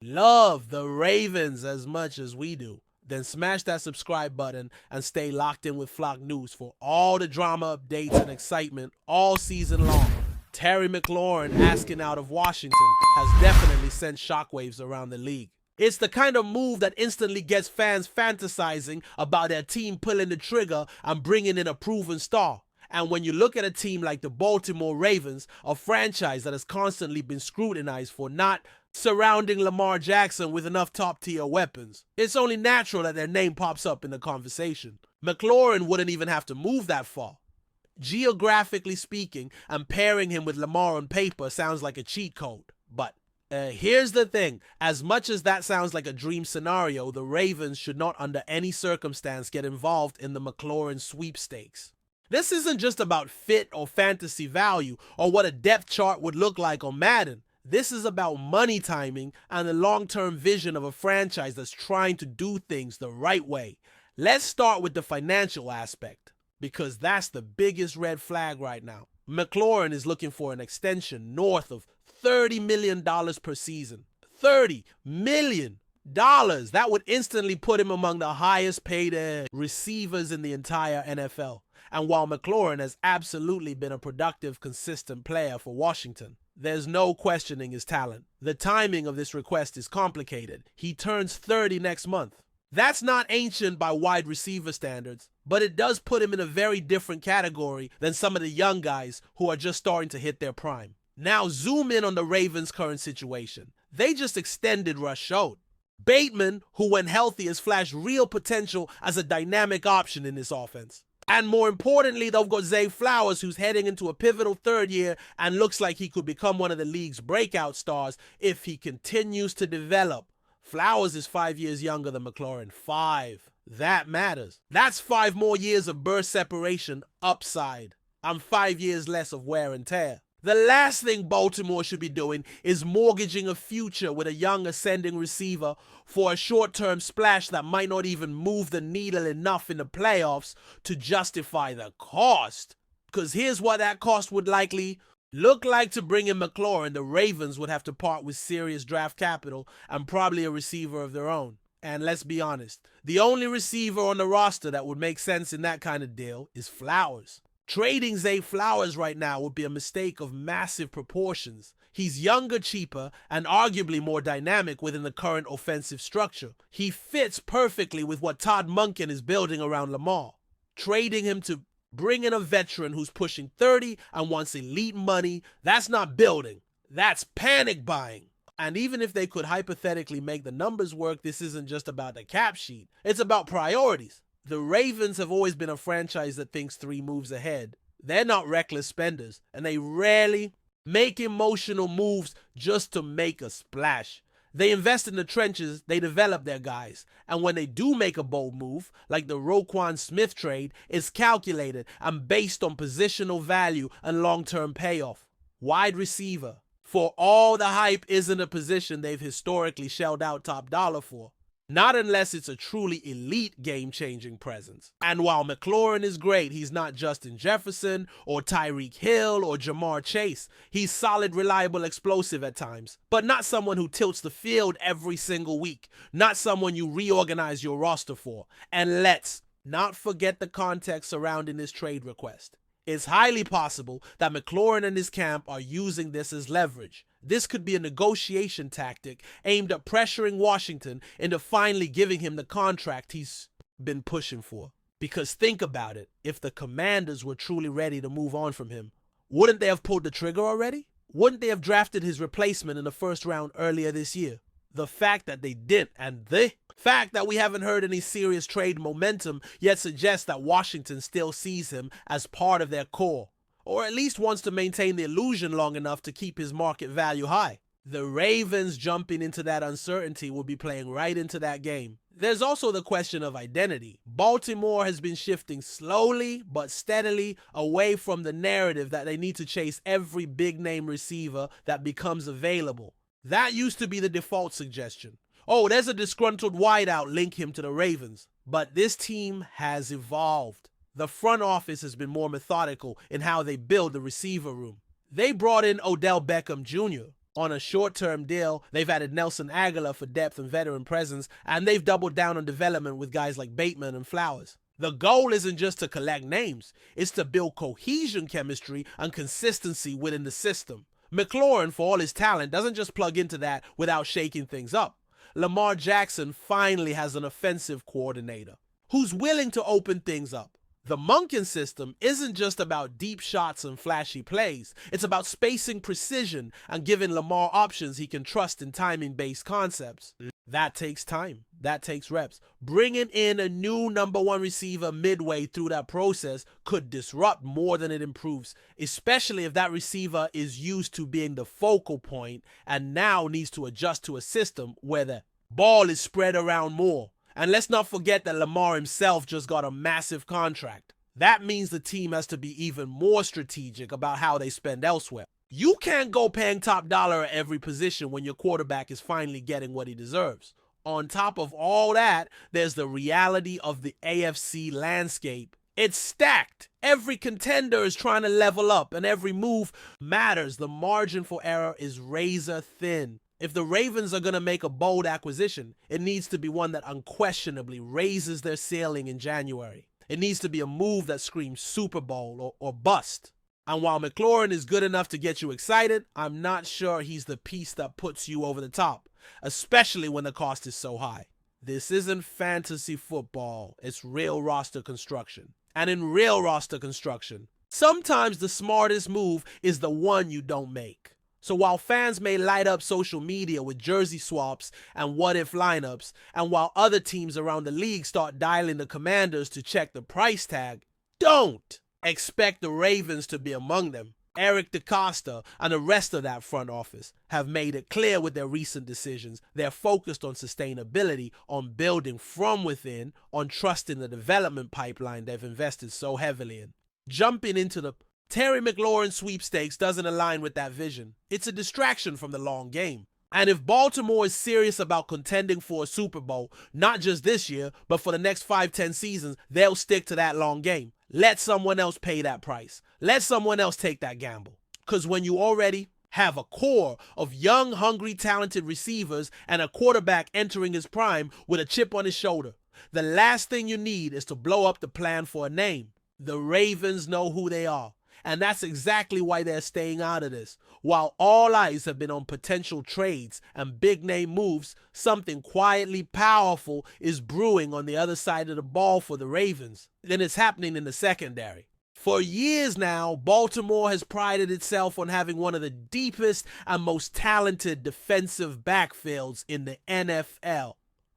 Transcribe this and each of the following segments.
love the Ravens as much as we do, then smash that subscribe button and stay locked in with Flock News for all the drama updates and excitement all season long. Terry McLaurin asking out of Washington has definitely sent shockwaves around the league. It's the kind of move that instantly gets fans fantasizing about their team pulling the trigger and bringing in a proven star. And when you look at a team like the Baltimore Ravens, a franchise that has constantly been scrutinized for not surrounding Lamar Jackson with enough top-tier weapons, it's only natural that their name pops up in the conversation. McLaurin wouldn't even have to move that far. Geographically speaking, and pairing him with Lamar on paper sounds like a cheat code. But here's the thing. As much as that sounds like a dream scenario, the Ravens should not under any circumstance get involved in the McLaurin sweepstakes. This isn't just about fit or fantasy value or what a depth chart would look like on Madden. This is about money timing and the long-term vision of a franchise that's trying to do things the right way. Let's start with the financial aspect, because that's the biggest red flag right now. McLaurin is looking for an extension north of $30 million per season. $30 million. That would instantly put him among the highest paid receivers in the entire NFL. And while McLaurin has absolutely been a productive, consistent player for Washington, there's no questioning his talent. The timing of this request is complicated. He turns 30 next month. That's not ancient by wide receiver standards, but it does put him in a very different category than some of the young guys who are just starting to hit their prime. Now zoom in on the Ravens' current situation. They just extended Rashad Bateman, who when healthy has flashed real potential as a dynamic option in this offense. And more importantly, they've got Zay Flowers, who's heading into a pivotal third year and looks like he could become one of the league's breakout stars if he continues to develop. Flowers is 5 years younger than McLaurin. 5. That matters. That's 5 more years of burst separation upside and 5 years less of wear and tear. The last thing Baltimore should be doing is mortgaging a future with a young ascending receiver for a short-term splash that might not even move the needle enough in the playoffs to justify the cost. Because here's what that cost would likely look like. To bring in McLaurin, the Ravens would have to part with serious draft capital and probably a receiver of their own. And let's be honest, the only receiver on the roster that would make sense in that kind of deal is Flowers. Trading Zay Flowers right now would be a mistake of massive proportions. He's younger, cheaper, and arguably more dynamic within the current offensive structure. He fits perfectly with what Todd Monken is building around Lamar. Trading him to bring in a veteran who's pushing 30 and wants elite money, that's not building. That's panic buying. And even if they could hypothetically make the numbers work, this isn't just about the cap sheet. It's about priorities. The Ravens have always been a franchise that thinks 3 moves ahead. They're not reckless spenders, and they rarely make emotional moves just to make a splash. They invest in the trenches, they develop their guys, and when they do make a bold move, like the Roquan Smith trade, it's calculated and based on positional value and long-term payoff. Wide receiver, for all the hype, isn't a position they've historically shelled out top dollar for. Not unless it's a truly elite game-changing presence. And while McLaurin is great, he's not Justin Jefferson or Tyreek Hill or Jamar Chase. He's solid, reliable, explosive at times, but not someone who tilts the field every single week. Not someone you reorganize your roster for. And let's not forget the context surrounding this trade request. It's highly possible that McLaurin and his camp are using this as leverage. This could be a negotiation tactic aimed at pressuring Washington into finally giving him the contract he's been pushing for. Because think about it, if the Commanders were truly ready to move on from him, wouldn't they have pulled the trigger already? Wouldn't they have drafted his replacement in the first round earlier this year? The fact that they didn't, and the fact that we haven't heard any serious trade momentum yet suggests that Washington still sees him as part of their core, or at least wants to maintain the illusion long enough to keep his market value high. The Ravens jumping into that uncertainty will be playing right into that game. There's also the question of identity. Baltimore has been shifting slowly but steadily away from the narrative that they need to chase every big-name receiver that becomes available. That used to be the default suggestion. Oh, there's a disgruntled wideout, link him to the Ravens. But this team has evolved. The front office has been more methodical in how they build the receiver room. They brought in Odell Beckham Jr., On a short-term deal, they've added Nelson Aguilar for depth and veteran presence, and they've doubled down on development with guys like Bateman and Flowers. The goal isn't just to collect names, it's to build cohesion, chemistry, and consistency within the system. McLaurin, for all his talent, doesn't just plug into that without shaking things up. Lamar Jackson finally has an offensive coordinator who's willing to open things up. The Monken system isn't just about deep shots and flashy plays. It's about spacing precision and giving Lamar options he can trust in timing-based concepts. That takes time. That takes reps. Bringing in a new number one receiver midway through that process could disrupt more than it improves, especially if that receiver is used to being the focal point and now needs to adjust to a system where the ball is spread around more. And let's not forget that Lamar himself just got a massive contract. That means the team has to be even more strategic about how they spend elsewhere. You can't go paying top dollar at every position when your quarterback is finally getting what he deserves. On top of all that, there's the reality of the AFC landscape. It's stacked. Every contender is trying to level up, and every move matters. The margin for error is razor thin. If the Ravens are going to make a bold acquisition, it needs to be one that unquestionably raises their ceiling in January. It needs to be a move that screams Super Bowl or bust. And while McLaurin is good enough to get you excited, I'm not sure he's the piece that puts you over the top, especially when the cost is so high. This isn't fantasy football, it's real roster construction. And in real roster construction, sometimes the smartest move is the one you don't make. So while fans may light up social media with jersey swaps and what-if lineups, and while other teams around the league start dialing the Commanders to check the price tag, don't expect the Ravens to be among them. Eric DeCosta and the rest of that front office have made it clear with their recent decisions they're focused on sustainability, on building from within, on trusting the development pipeline they've invested so heavily in. Jumping into the Terry McLaurin sweepstakes doesn't align with that vision. It's a distraction from the long game. And if Baltimore is serious about contending for a Super Bowl, not just this year, but for the next 5-10 seasons, they'll stick to that long game. Let someone else pay that price. Let someone else take that gamble. Because when you already have a core of young, hungry, talented receivers and a quarterback entering his prime with a chip on his shoulder, the last thing you need is to blow up the plan for a name. The Ravens know who they are. And that's exactly why they're staying out of this. While all eyes have been on potential trades and big-name moves, something quietly powerful is brewing on the other side of the ball for the Ravens. Then it's happening in the secondary. For years now, Baltimore has prided itself on having one of the deepest and most talented defensive backfields in the NFL.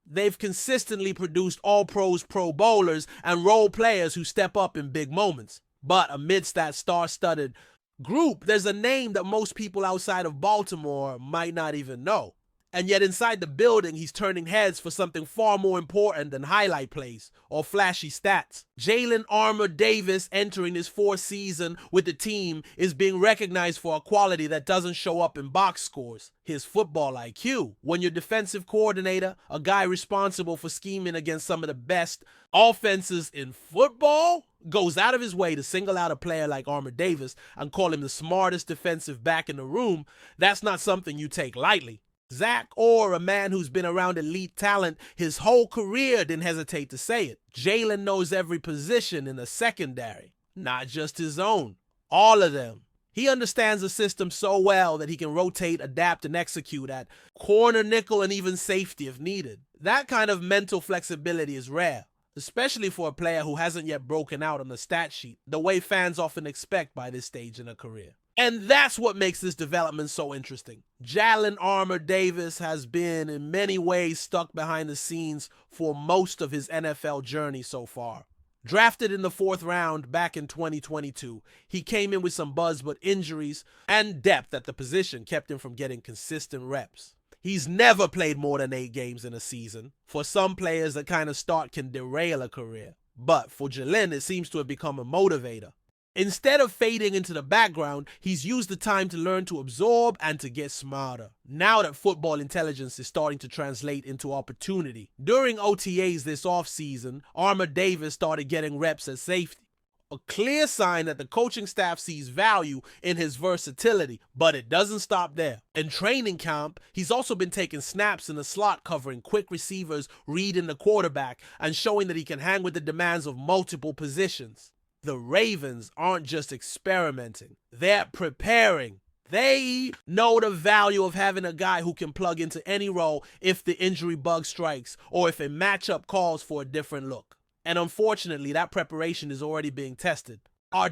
They've consistently produced all-pros, pro bowlers, and role players who step up in big moments. But amidst that star-studded group, there's a name that most people outside of Baltimore might not even know. And yet inside the building, he's turning heads for something far more important than highlight plays or flashy stats. Jalen Armour Davis, entering his fourth season with the team, is being recognized for a quality that doesn't show up in box scores: his football IQ. When your defensive coordinator, a guy responsible for scheming against some of the best offenses in football, goes out of his way to single out a player like Armour Davis and call him the smartest defensive back in the room, that's not something you take lightly. Zach Orr, a man who's been around elite talent his whole career, didn't hesitate to say it. Jalen knows every position in the secondary, not just his own. All of them. He understands the system so well that he can rotate, adapt, and execute at corner, nickel, and even safety if needed. That kind of mental flexibility is rare, especially for a player who hasn't yet broken out on the stat sheet, the way fans often expect by this stage in a career. And that's what makes this development so interesting. Jalen Armour Davis has been in many ways stuck behind the scenes for most of his NFL journey so far. Drafted in the 4th round back in 2022, he came in with some buzz, but injuries and depth at the position kept him from getting consistent reps. He's never played more than 8 games in a season. For some players, that kind of start can derail a career. But for Jalen, it seems to have become a motivator. Instead of fading into the background, he's used the time to learn to absorb and to get smarter. Now that football intelligence is starting to translate into opportunity. During OTAs this offseason, Armour Davis started getting reps at safety. A clear sign that the coaching staff sees value in his versatility, but it doesn't stop there. In training camp, he's also been taking snaps in the slot, covering quick receivers, reading the quarterback, and showing that he can hang with the demands of multiple positions. The Ravens aren't just experimenting, they're preparing. They know the value of having a guy who can plug into any role if the injury bug strikes or if a matchup calls for a different look. And unfortunately, that preparation is already being tested.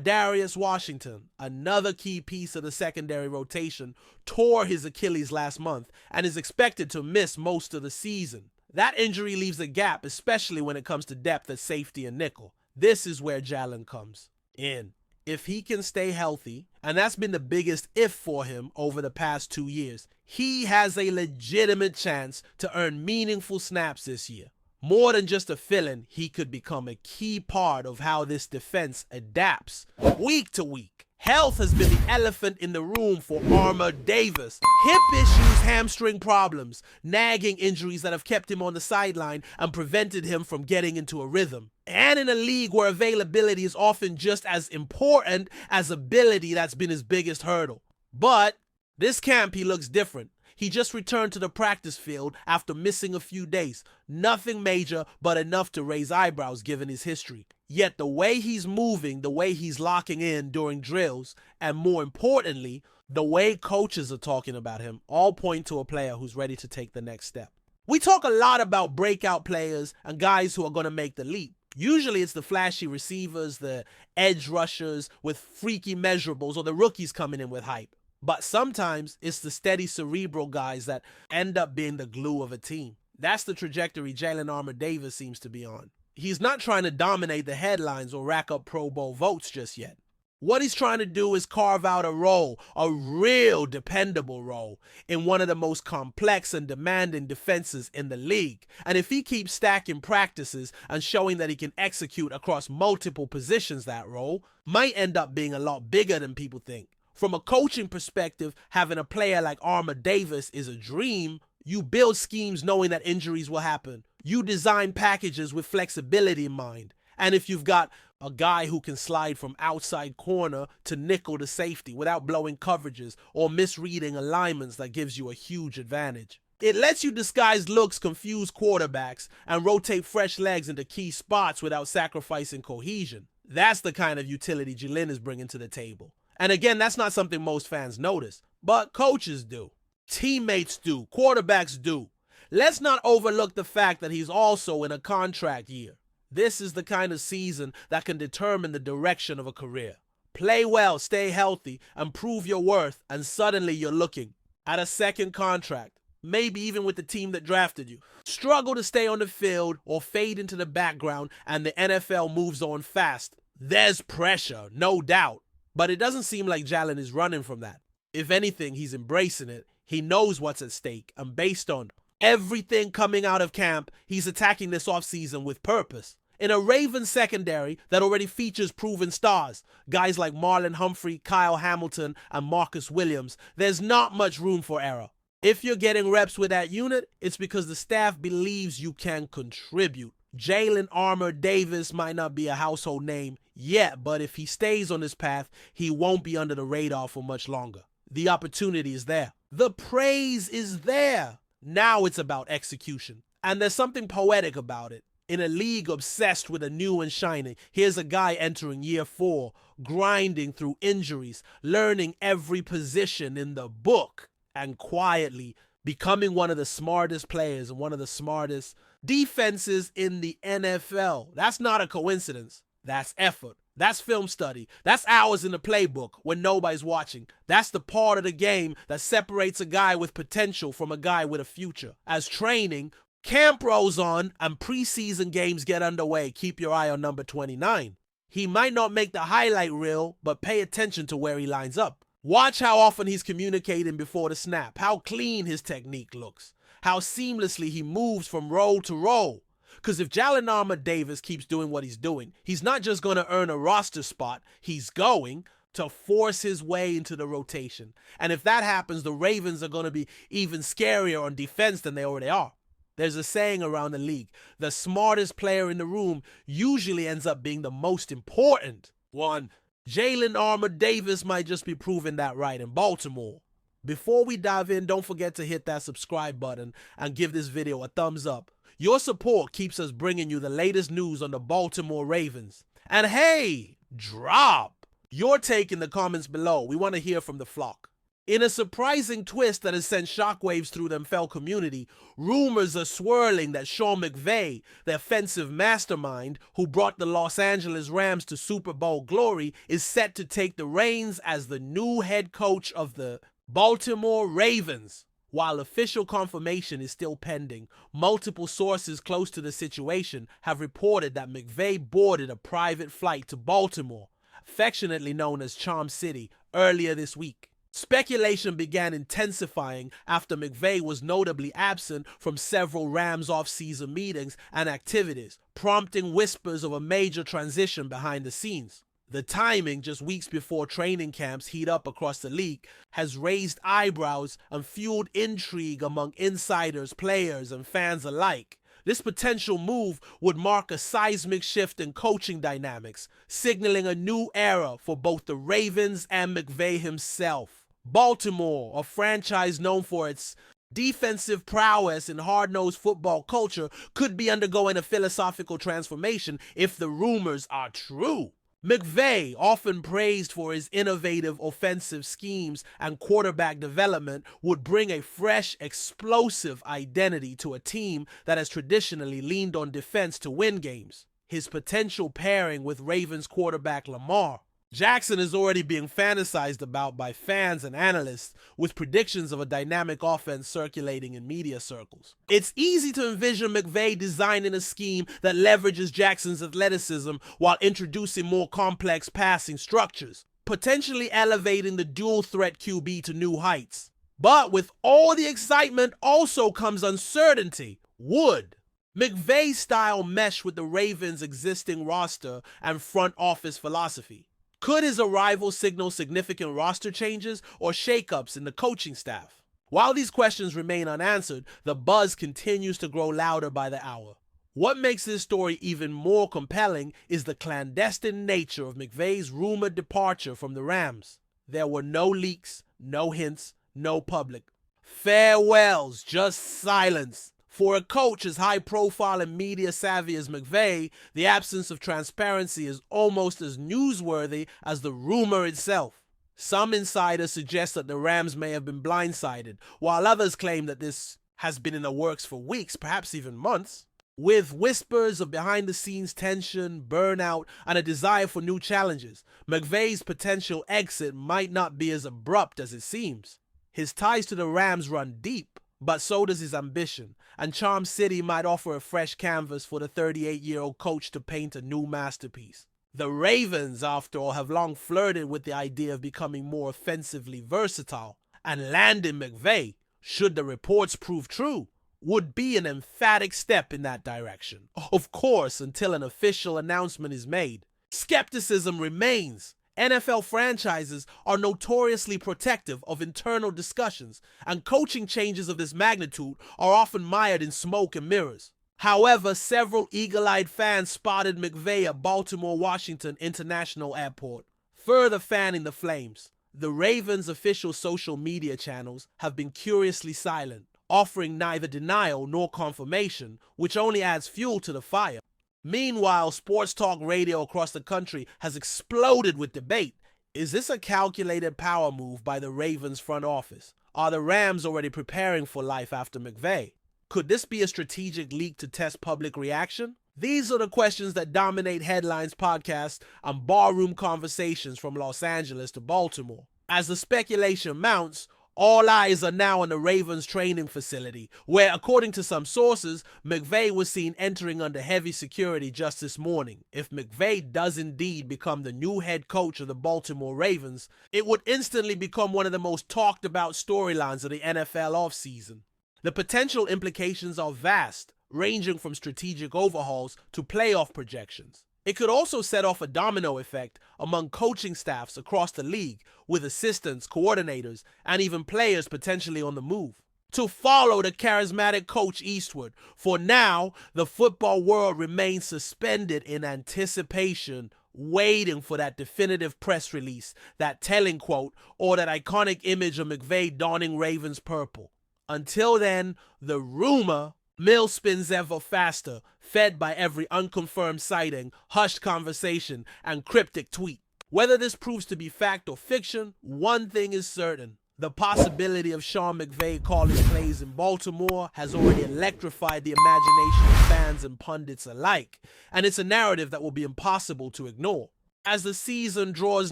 Darius Washington, another key piece of the secondary rotation, tore his Achilles last month and is expected to miss most of the season. That injury leaves a gap, especially when it comes to depth at safety and nickel. This is where Jalen comes in. If he can stay healthy, and that's been the biggest if for him over the past 2 years, he has a legitimate chance to earn meaningful snaps this year. More than just a fill-in, he could become a key part of how this defense adapts week to week. Health has been the elephant in the room for Armour Davis. Hip issues, hamstring problems, nagging injuries that have kept him on the sideline and prevented him from getting into a rhythm. And in a league where availability is often just as important as ability, that's been his biggest hurdle. But this camp, he looks different. He just returned to the practice field after missing a few days. Nothing major, but enough to raise eyebrows given his history. Yet the way he's moving, the way he's locking in during drills, and more importantly, the way coaches are talking about him, all point to a player who's ready to take the next step. We talk a lot about breakout players and guys who are going to make the leap. Usually it's the flashy receivers, the edge rushers with freaky measurables, or the rookies coming in with hype. But sometimes it's the steady cerebral guys that end up being the glue of a team. That's the trajectory Jalen Armour Davis seems to be on. He's not trying to dominate the headlines or rack up Pro Bowl votes just yet. What he's trying to do is carve out a role, a real dependable role, in one of the most complex and demanding defenses in the league. And if he keeps stacking practices and showing that he can execute across multiple positions, that role might end up being a lot bigger than people think. From a coaching perspective, having a player like Armour Davis is a dream. You build schemes knowing that injuries will happen. You design packages with flexibility in mind. And if you've got a guy who can slide from outside corner to nickel to safety without blowing coverages or misreading alignments, that gives you a huge advantage. It lets you disguise looks, confuse quarterbacks, and rotate fresh legs into key spots without sacrificing cohesion. That's the kind of utility Jalen is bringing to the table. And again, that's not something most fans notice, but coaches do. Teammates do. Quarterbacks do. Let's not overlook the fact that he's also in a contract year. This is the kind of season that can determine the direction of a career. Play well, stay healthy, and prove your worth, and suddenly you're looking at a second contract, maybe even with the team that drafted you. Struggle to stay on the field or fade into the background, and the NFL moves on fast. There's pressure, no doubt. But it doesn't seem like Jalen is running from that. If anything, he's embracing it. He knows what's at stake, and based on everything coming out of camp, he's attacking this offseason with purpose. In a Ravens secondary that already features proven stars, guys like Marlon Humphrey, Kyle Hamilton, and Marcus Williams, there's not much room for error. If you're getting reps with that unit, it's because the staff believes you can contribute. Jalen Armour Davis might not be a household name yet, but if he stays on this path, he won't be under the radar for much longer. The opportunity is there. The praise is there. Now it's about execution. And there's something poetic about it. In a league obsessed with a new and shiny, here's a guy entering year 4, grinding through injuries, learning every position in the book, and quietly becoming one of the smartest players and one of the smartest defenses in the NFL. That's not a coincidence. That's effort. That's film study. That's hours in the playbook when nobody's watching. That's the part of the game that separates a guy with potential from a guy with a future. As training, camp rolls on and preseason games get underway, keep your eye on number 29. He might not make the highlight reel, but pay attention to where he lines up. Watch how often he's communicating before the snap, how clean his technique looks, how seamlessly he moves from role to role. Because if Jalen Armour Davis keeps doing what he's doing, he's not just going to earn a roster spot, he's going to force his way into the rotation. And if that happens, the Ravens are going to be even scarier on defense than they already are. There's a saying around the league, the smartest player in the room usually ends up being the most important. 1. Jalen Armour Davis might just be proving that right in Baltimore. Before we dive in, don't forget to hit that subscribe button and give this video a thumbs up. Your support keeps us bringing you the latest news on the Baltimore Ravens. And hey, drop your take in the comments below. We want to hear from the flock. In a surprising twist that has sent shockwaves through the NFL community, rumors are swirling that Sean McVay, the offensive mastermind who brought the Los Angeles Rams to Super Bowl glory, is set to take the reins as the new head coach of the Baltimore Ravens. While official confirmation is still pending, multiple sources close to the situation have reported that McVay boarded a private flight to Baltimore, affectionately known as Charm City, earlier this week. Speculation began intensifying after McVay was notably absent from several Rams off-season meetings and activities, prompting whispers of a major transition behind the scenes. The timing, just weeks before training camps heat up across the league, has raised eyebrows and fueled intrigue among insiders, players, and fans alike. This potential move would mark a seismic shift in coaching dynamics, signaling a new era for both the Ravens and McVay himself. Baltimore, a franchise known for its defensive prowess and hard-nosed football culture, could be undergoing a philosophical transformation if the rumors are true. McVay, often praised for his innovative offensive schemes and quarterback development, would bring a fresh, explosive identity to a team that has traditionally leaned on defense to win games. His potential pairing with Ravens quarterback Lamar Jackson is already being fantasized about by fans and analysts, with predictions of a dynamic offense circulating in media circles. It's easy to envision McVay designing a scheme that leverages Jackson's athleticism while introducing more complex passing structures, potentially elevating the dual-threat QB to new heights. But with all the excitement also comes uncertainty. Would McVay's style mesh with the Ravens' existing roster and front office philosophy? Could his arrival signal significant roster changes or shakeups in the coaching staff? While these questions remain unanswered, the buzz continues to grow louder by the hour. What makes this story even more compelling is the clandestine nature of McVay's rumored departure from the Rams. There were no leaks, no hints, no public farewells, just silence. For a coach as high-profile and media-savvy as McVay, the absence of transparency is almost as newsworthy as the rumor itself. Some insiders suggest that the Rams may have been blindsided, while others claim that this has been in the works for weeks, perhaps even months. With whispers of behind-the-scenes tension, burnout, and a desire for new challenges, McVay's potential exit might not be as abrupt as it seems. His ties to the Rams run deep, but so does his ambition, and Charm City might offer a fresh canvas for the 38-year-old coach to paint a new masterpiece. The Ravens, after all, have long flirted with the idea of becoming more offensively versatile, and landing McVay, should the reports prove true, would be an emphatic step in that direction. Of course, until an official announcement is made, skepticism remains. NFL franchises are notoriously protective of internal discussions, and coaching changes of this magnitude are often mired in smoke and mirrors. However, several eagle-eyed fans spotted McVay at Baltimore-Washington International Airport, further fanning the flames. The Ravens' official social media channels have been curiously silent, offering neither denial nor confirmation, which only adds fuel to the fire. Meanwhile, sports talk radio across the country has exploded with debate. Is this a calculated power move by the Ravens front office? Are the Rams already preparing for life after McVay? Could this be a strategic leak to test public reaction? These are the questions that dominate headlines, podcasts, and barroom conversations from Los Angeles to Baltimore. As the speculation mounts, all eyes are now on the Ravens training facility, where, according to some sources, McVay was seen entering under heavy security just this morning. If McVay does indeed become the new head coach of the Baltimore Ravens, it would instantly become one of the most talked about storylines of the NFL offseason. The potential implications are vast, ranging from strategic overhauls to playoff projections. It could also set off a domino effect among coaching staffs across the league, with assistants, coordinators, and even players potentially on the move to follow the charismatic coach eastward. For now, the football world remains suspended in anticipation. waiting for that definitive press release, that telling quote, or that iconic image of McVay donning Ravens purple. Until then, the rumor mill spins ever faster, fed by every unconfirmed sighting, hushed conversation, and cryptic tweet. Whether this proves to be fact or fiction, one thing is certain. The possibility of Sean McVay calling plays in Baltimore has already electrified the imagination of fans and pundits alike, and it's a narrative that will be impossible to ignore. As the season draws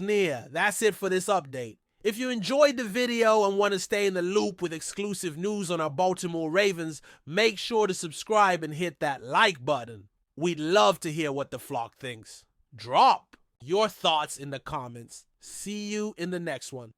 near, that's it for this update. If you enjoyed the video and want to stay in the loop with exclusive news on our Baltimore Ravens, make sure to subscribe and hit that like button. We'd love to hear what the flock thinks. Drop your thoughts in the comments. See you in the next one.